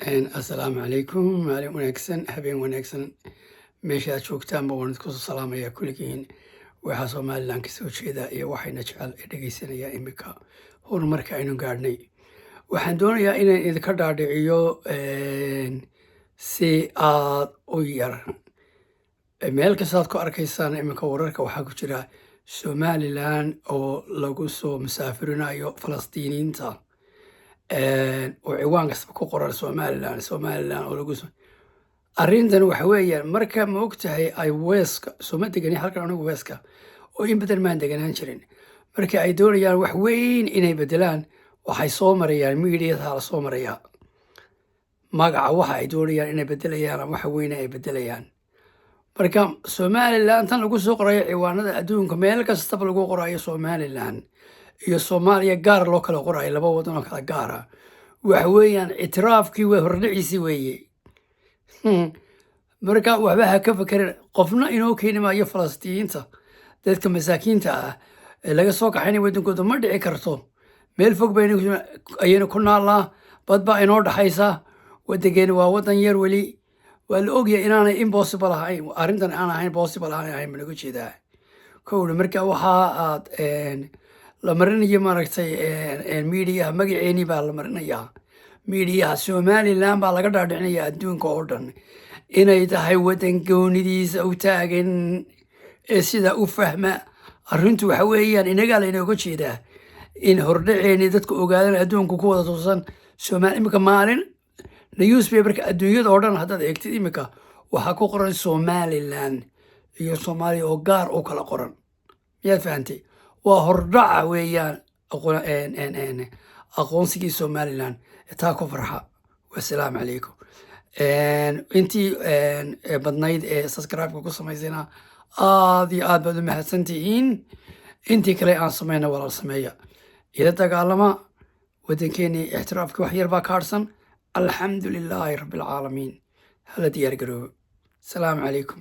Assalaamu calaykum, maalin wanaagsan, habeen wanaagsan. Meesha aad joogtaanba waan idinku soo salaamayaa kulligiin. Waxaa Somaliland ka soo jeeda iyo waxayna jecel ee dhegeysanaya imika horumarka aynu gaadhnay. Waxaan doonayaa inaan idinka dhaadhiciyo si aad u yar. Meel kastaad ku arkaysaan imika wararka waxaa ku jira Somaliland oo lagu soo musaafirinayo Falastiiniinta. oo ciwaan kasta ku qoran Somaliland oo lagu arrintan waxa weeyaan marka ma ogtahay ay weeska soma degani halkan anigu weeska oo in badan maan deganaan jirin marka ay doonayaan wax weyn inay bedelaan waxay soo marayaan miidiyaha la soo maraya magaca waxa ay doonayaan inay bedelayaan waxa weyn ay bedelayaan marka Somaliland tan lagu soo qorayo ciwaanada adduunka meel kasta lagu qorayo Somaliland iyo Soomaaliya gaar loo kala qorayo laba wadan oo kala gaar ah waxa weeyaan itiraafkii way hordhiciisi weeye marka waxba ha ka fakirin qofna inuu keenayo Falastiiniinta dadka masaakiinta ah ee laga soo kaxaynay wadankooda ma dhici karto meel fog ayayna ku naalaa bad baa inoo dhaxaysa wadankeena waa wadan yar weli waa la ogyahay inaanay impossible ahayn arrintan aan ahayn possible ahayn managu jeedaa kowda marka waxa aad la marinayo maaragtay miidiyaha magaceeni baa la marinayaa miidiyaha Somaliland baa laga dhaadhicinayaa adduunka oo dhan inay tahay wadan goonidiisa u taagan sida u fahma arrintu waxa weeyaan inaga la inooga jeedaa in hordhaceeni dadku ogaadaan adduunku ku wada toosan Soomaali imika maalin newspaperka adduunyada oo dhan haddaad eegtid imika waxaa ku qoran Somaliland iyo Soomaaliya oo gaar u kala qoran miyaad fahantay waa hordhaca weeyaan aqoonsigii Somaliland taa ku farxa wassalaamu calaykum intii badnayd ee subscribe ku samaysayna aad iyo aad baad u mahadsantihiin intii kale aan samayna walaal sameeya ila dagaalama wadankeeni ixtiraafka wax yar baa ka harsan alxamdulilaahi rabbil caalamiin hala diyaar garoobo salaamu calaykum